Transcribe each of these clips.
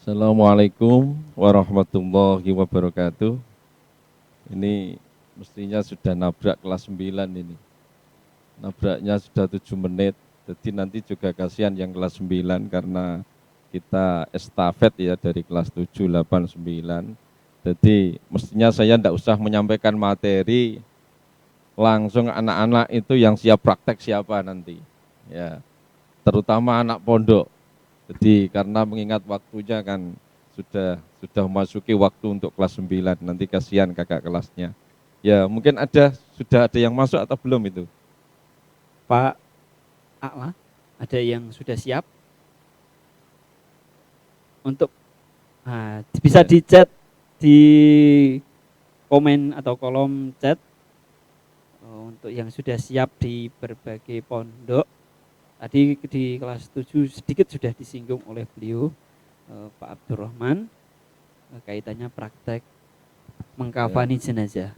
Assalamualaikum warahmatullahi wabarakatuh. Ini mestinya sudah nabrak kelas 9 ini. Nabraknya sudah 7 menit. Jadi nanti juga kasihan yang kelas 9 karena kita estafet ya dari kelas 7, 8, 9. Jadi mestinya saya tidak usah menyampaikan materi, langsung anak-anak itu yang siap praktek siapa nanti. Ya, terutama anak pondok. Jadi karena mengingat waktunya kan sudah memasuki waktu untuk kelas 9, nanti kasihan kakak kelasnya. Ya mungkin sudah ada yang masuk atau belum itu? Pak A'la, ada yang sudah siap untuk bisa di chat di komen atau kolom chat untuk yang sudah siap di berbagai pondok. Tadi di kelas 7 sedikit sudah disinggung oleh beliau Pak Abdurrahman kaitannya praktek mengkafani jenazah.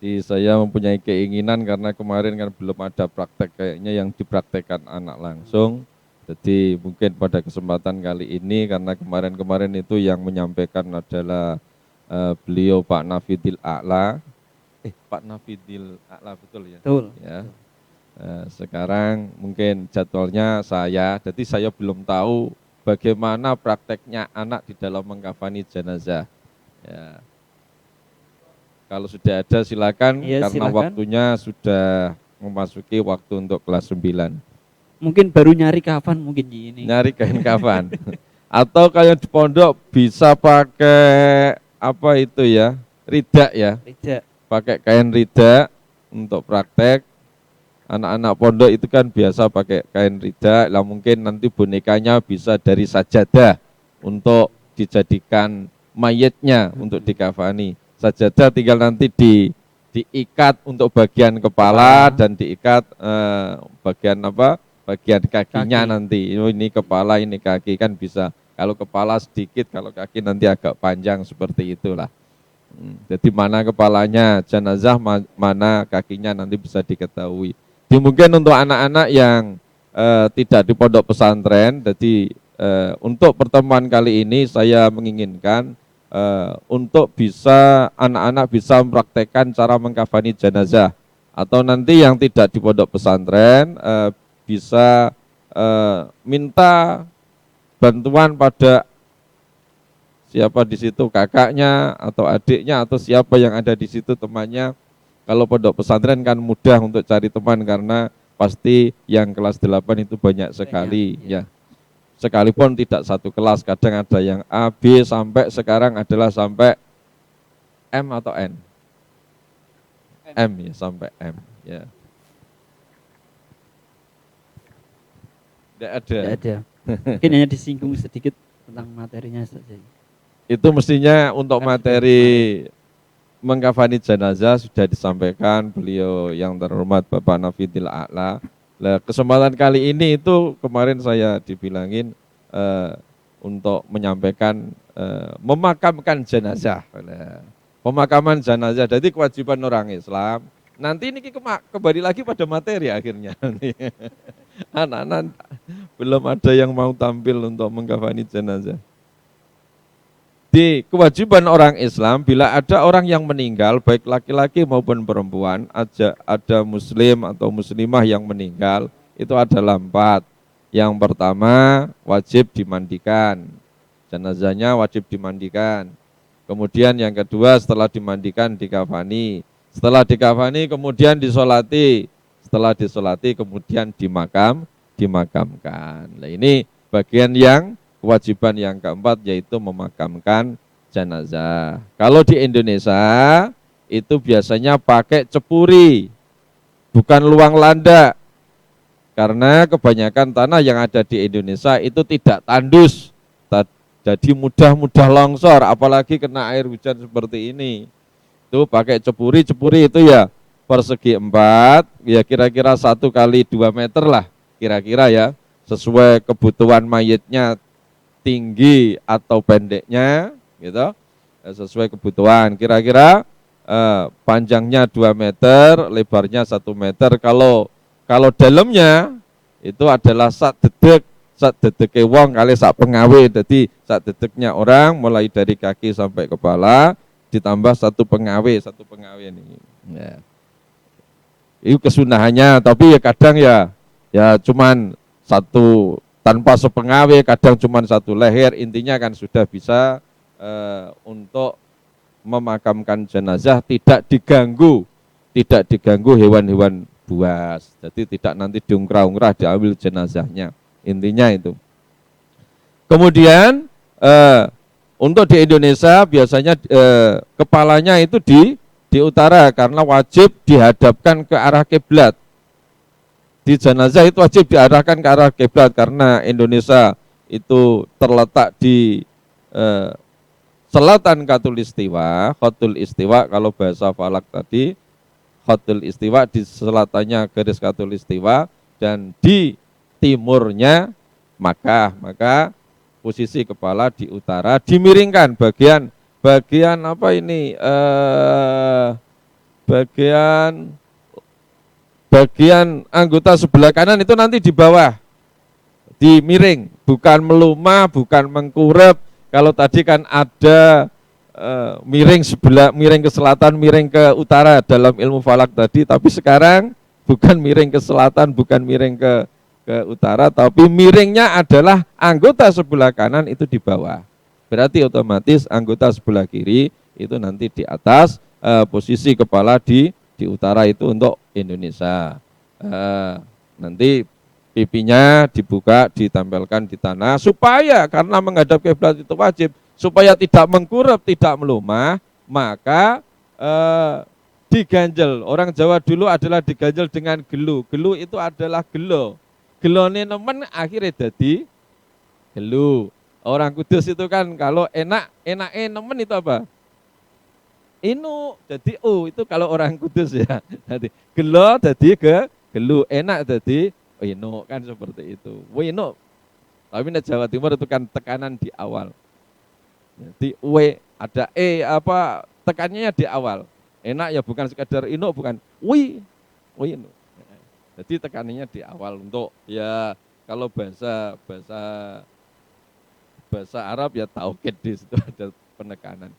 Jadi saya mempunyai keinginan karena kemarin kan belum ada praktek kayaknya yang dipraktekkan anak langsung. Jadi mungkin pada kesempatan kali ini karena kemarin-kemarin itu yang menyampaikan adalah beliau Pak Nafidil A'la. Pak Nafidil A'la betul ya? Betul. Ya. Sekarang mungkin jadwalnya jadi saya belum tahu bagaimana prakteknya anak di dalam mengkafani jenazah. Ya. Kalau sudah ada silakan, ya, karena silakan. waktunya sudah memasuki waktu untuk kelas 9. Mungkin baru nyari kafan mungkin ini. Nyari kain kafan. Atau kayak di pondok bisa pakai apa itu ya? Rida ya. Rida. Pakai kain rida untuk praktek. Anak-anak pondok itu kan biasa pakai kain rida, lah mungkin nanti bonekanya bisa dari sajadah untuk dijadikan mayitnya untuk dikafani. Sajadah tinggal nanti diikat untuk bagian kepala dan diikat bagian kakinya nanti. Ini kepala, ini kaki kan bisa. Kalau kepala sedikit, kalau kaki nanti agak panjang seperti itulah. Jadi mana kepalanya jenazah, mana kakinya nanti bisa diketahui. Jadi mungkin untuk anak-anak yang tidak di pondok pesantren, jadi untuk pertemuan kali ini saya menginginkan untuk anak-anak bisa mempraktekkan cara mengkafani jenazah. Atau nanti yang tidak di pondok pesantren bisa minta bantuan pada siapa di situ, kakaknya atau adiknya atau siapa yang ada di situ temannya. Kalau pondok pesantren kan mudah untuk cari teman karena pasti yang kelas 8 itu banyak sekali ya. Sekalipun tidak satu kelas, kadang ada yang A, B sampai sekarang adalah sampai M atau N? M ya, sampai M ya. Tidak ada. Mungkin hanya disinggung sedikit tentang materinya saja. Itu mestinya untuk materi mengkafani jenazah sudah disampaikan beliau yang terhormat Bapak Nafidil A'la. Kesempatan kali ini itu kemarin saya dibilangin untuk menyampaikan memakamkan jenazah. Pemakaman jenazah, jadi kewajiban orang Islam. Nanti ini kembali lagi pada materi akhirnya. Anak-anak belum ada yang mau tampil untuk mengkafani jenazah. Di kewajiban orang Islam, bila ada orang yang meninggal, baik laki-laki maupun perempuan, ada muslim atau muslimah yang meninggal, itu adalah 4. Yang pertama, wajib dimandikan. Jenazahnya wajib dimandikan. Kemudian yang kedua, setelah dimandikan, dikafani. Setelah dikafani, kemudian disolati. Setelah disolati, kemudian dimakamkan. Nah, ini bagian yang kewajiban yang keempat, yaitu memakamkan jenazah. Kalau di Indonesia itu biasanya pakai cepuri, bukan luang landak. Karena kebanyakan tanah yang ada di Indonesia itu tidak tandus, jadi mudah longsor, apalagi kena air hujan seperti ini. Itu pakai cepuri itu ya persegi 4, ya kira-kira 1 kali 2 meter lah, kira-kira ya, sesuai kebutuhan mayitnya tinggi atau pendeknya gitu, sesuai kebutuhan. Kira-kira panjangnya 2 meter, lebarnya 1 meter. Kalau dalamnya itu adalah sak dedek sak dedeke wong kali sak pengawe. Jadi sak dedeknya orang mulai dari kaki sampai kepala ditambah satu pengawe ini. Ya. Itu kesunahannya, tapi ya kadang ya cuman satu tanpa sepengawe, kadang cuman satu leher. Intinya kan sudah bisa untuk memakamkan jenazah tidak diganggu hewan-hewan buas. Jadi tidak nanti diungkrah-ungkrah diambil jenazahnya. Intinya itu. Kemudian untuk di Indonesia biasanya kepalanya itu di utara karena wajib dihadapkan ke arah kiblat. Di jenazah itu wajib diarahkan ke arah kiblat karena Indonesia itu terletak di selatan Khatulistiwa. Khatulistiwa kalau bahasa falak tadi, Khatulistiwa di selatannya garis Khatulistiwa dan di timurnya Makkah. Maka posisi kepala di utara, dimiringkan bagian apa ini bagian anggota sebelah kanan itu nanti di bawah, dimiring, bukan melumah, bukan mengkurep. Kalau tadi kan ada miring ke selatan, miring ke utara dalam ilmu falak tadi, tapi sekarang bukan miring ke selatan, bukan miring ke utara, tapi miringnya adalah anggota sebelah kanan itu di bawah. Berarti otomatis anggota sebelah kiri itu nanti di atas, posisi kepala di utara itu untuk Indonesia. Nanti pipinya dibuka, ditempelkan di tanah supaya karena menghadap kiblat itu wajib, supaya tidak mengkurep, tidak melumah, maka diganjel. Orang Jawa dulu adalah diganjel dengan gelu. Gelu itu adalah gelo. Gelone nemen akhirnya jadi gelu. Orang Kudus itu kan kalau enake nemen itu apa? Inu, jadi itu kalau orang Kudus ya. Jadi gelo jadi gelu, enak jadi inu, kan seperti itu. Wino. Tapi di Jawa Timur itu kan tekanan di awal. Jadi ada tekannya di awal. Enak ya bukan sekadar inu, bukan inu. Jadi tekanannya di awal untuk ya kalau bahasa Arab ya taukid, di situ ada penekanan.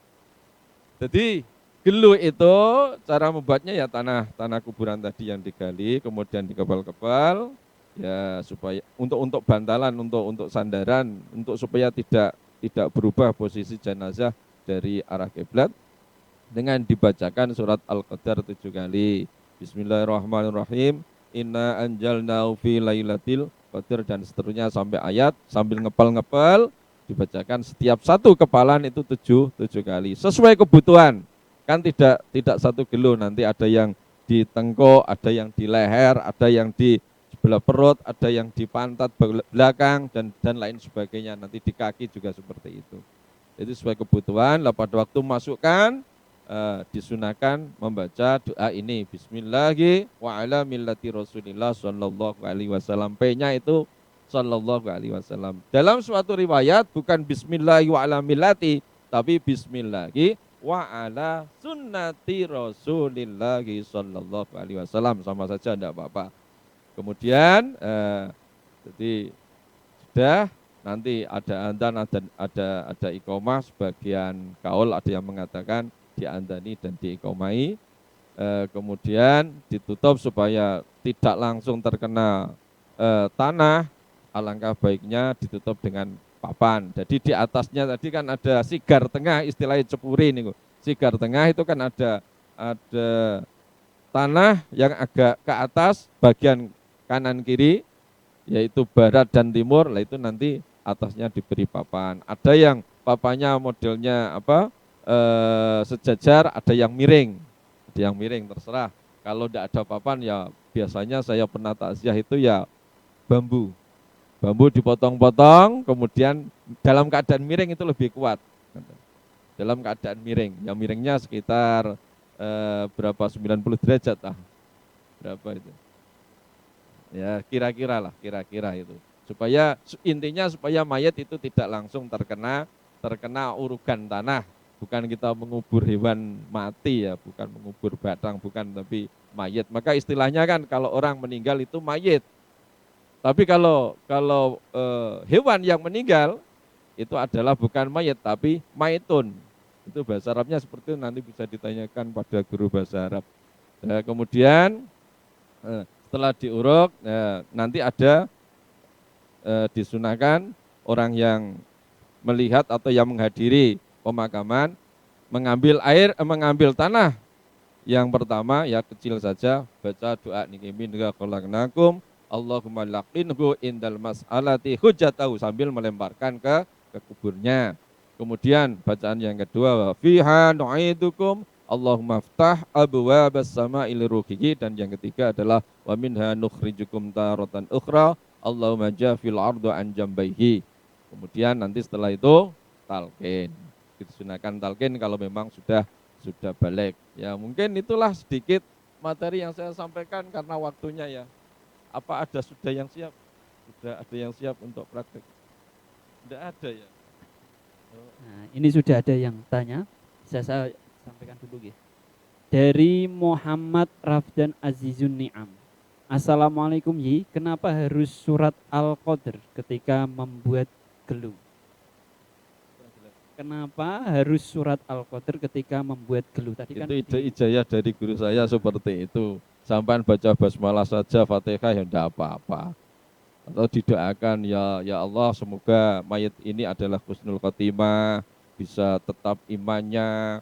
Jadi gelu itu cara membuatnya ya tanah kuburan tadi yang digali, kemudian dikepal-kepal ya supaya untuk bantalan, untuk sandaran, untuk supaya tidak berubah posisi jenazah dari arah kiblat, dengan dibacakan surat Al-Qadar 7 kali. Bismillahirrahmanirrahim. Inna anjalnahu fi lailatul qadar dan seterusnya sampai ayat, sambil ngepel dibacakan setiap satu kepalan itu 7 kali sesuai kebutuhan. Kan tidak satu gelu, nanti ada yang di tengkuk, ada yang di leher, ada yang di sebelah perut, ada yang di pantat belakang dan lain sebagainya. Nanti di kaki juga seperti itu. Jadi sesuai kebutuhan. Pada waktu masukkan disunahkan membaca doa ini, Bismillahi wa ala millati Rasulillah sallallahu alaihi wasallam. P-nya itu sallallahu alaihi wasallam. Dalam suatu riwayat bukan Bismillahi wa ala millati, tapi Bismillahi wa ala sunnati Rasulillahi sallallahu alaihi wasallam, sama saja enggak apa-apa. Kemudian jadi sudah, nanti ada adzan, ada iqomah, sebagian kaul ada yang mengatakan diandani dan diikomai, kemudian ditutup supaya tidak langsung terkena tanah. Alangkah baiknya ditutup dengan papan. Jadi di atasnya tadi kan ada sigar tengah, istilahnya cepuri nih. Sigar tengah itu kan ada tanah yang agak ke atas bagian kanan kiri, yaitu barat dan timur. Lah itu nanti atasnya diberi papan. Ada yang papannya modelnya sejajar, ada yang miring, terserah. Kalau tidak ada papan ya biasanya saya pernah takziah itu ya bambu dipotong-potong, kemudian dalam keadaan miring itu lebih kuat. Dalam keadaan miring, yang miringnya sekitar berapa, 90 derajat lah, berapa itu? Ya kira-kira itu. Supaya intinya supaya mayat itu tidak langsung terkena urugan tanah. Bukan kita mengubur hewan mati ya, bukan mengubur batang, bukan, tapi mayat. Maka istilahnya kan kalau orang meninggal itu mayit. Tapi kalau hewan yang meninggal itu adalah bukan mayit tapi maitun. Itu bahasa Arabnya seperti itu, nanti bisa ditanyakan pada guru bahasa Arab. Nah, kemudian setelah diuruk, nanti ada disunahkan orang yang melihat atau yang menghadiri pemakaman mengambil mengambil tanah yang pertama ya kecil saja, baca doa niki minka khalaqnakum Allahumma laqinhu indal mas'alati hujjatahu sambil melemparkan ke kuburnya. Kemudian bacaan yang kedua fiha nu'idukum Allahumma ftah abwabas sama'i liruhihi, dan yang ketiga adalah wa minha nukhrijukum taratan ukhra Allahumma jafil ardu an jambaihi. Kemudian nanti setelah itu talqin. Disunahkan talqin kalau memang sudah balik. Ya mungkin itulah sedikit materi yang saya sampaikan karena waktunya ya. Apa ada sudah yang siap? Sudah ada yang siap untuk praktek? Tidak ada ya. Nah, ini sudah ada yang tanya. Saya sampaikan dulu ya. Dari Muhammad Rafdan Azizun Ni'am. Assalamualaikum Yi, kenapa harus surat Al-Qadr ketika membuat gelung? Kenapa harus surat Al-Qadr ketika membuat geluh? Tadi kan itu ijazah dari guru saya seperti itu. Sampai baca basmalah saja Fatihah ya tidak apa-apa. Atau didoakan ya Allah semoga mayit ini adalah husnul khotimah, bisa tetap imannya,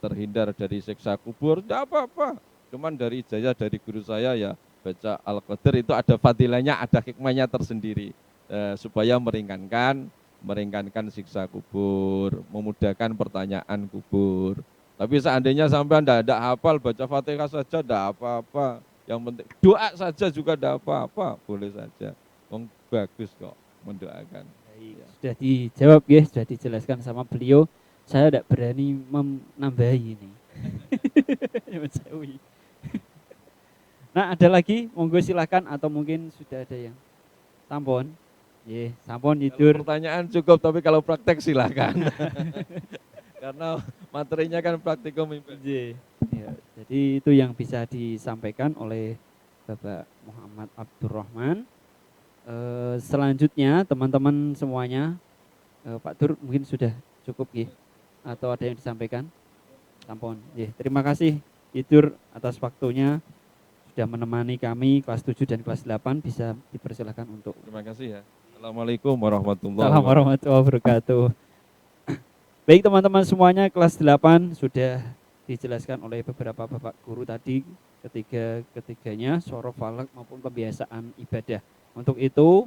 terhindar dari siksa kubur, tidak apa-apa. Cuman dari ijazah dari guru saya ya baca Al-Qadr itu ada fadilahnya, ada hikmahnya tersendiri, supaya meringankan siksa kubur, memudahkan pertanyaan kubur. Tapi seandainya sampai tidak hafal baca Fatihah saja tidak apa-apa. Yang penting doa saja juga tidak apa-apa, boleh saja. Bagus kok mendoakan. ya. Sudah dijawab ya, sudah dijelaskan sama beliau. Saya tidak berani menambahi ini. Nah, ada lagi, monggo silakan atau mungkin sudah ada yang sampun. Sampun tidur. Pertanyaan cukup, tapi kalau praktek silakan. Karena materinya kan praktikum. Ya, jadi itu yang bisa disampaikan oleh Bapak Muhammad Abdurrahman. Selanjutnya teman-teman semuanya, Pak Dur mungkin sudah cukup ya, atau ada yang disampaikan? Sampun. Terima kasih Idur atas waktunya sudah menemani kami kelas 7 dan kelas 8, bisa dipersilakan untuk. Terima kasih ya. Assalamualaikum warahmatullahi wabarakatuh. Baik teman-teman semuanya, kelas 8 sudah dijelaskan oleh beberapa bapak guru tadi, ketiganya sorof falak maupun kebiasaan ibadah. Untuk itu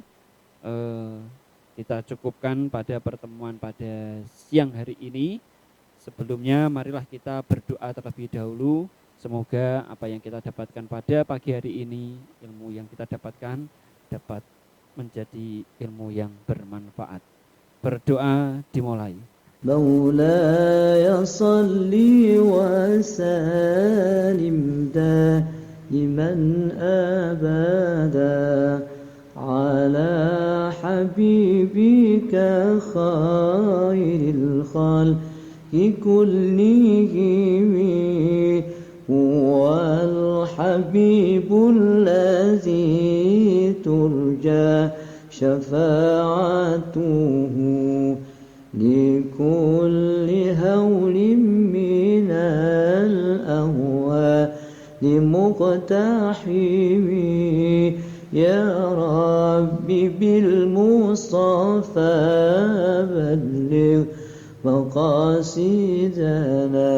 kita cukupkan pada pertemuan pada siang hari ini. Sebelumnya marilah kita berdoa terlebih dahulu. Semoga apa yang kita dapatkan pada pagi hari ini, ilmu yang kita dapatkan dapat menjadi ilmu yang bermanfaat. Berdoa dimulai. مولاي صل وسلم دائما أبدا على حبيبك خير الخلق كلهم هو الحبيب الذي ترجى شفاعته لكل هول من الأهوال مقتحم يا ربي بالمصطفى بلغ مقاصدنا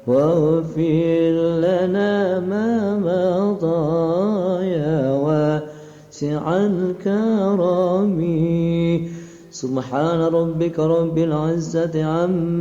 واغفر لنا ما مضى يا واسع الكرم سبحان ربك رب العزة عما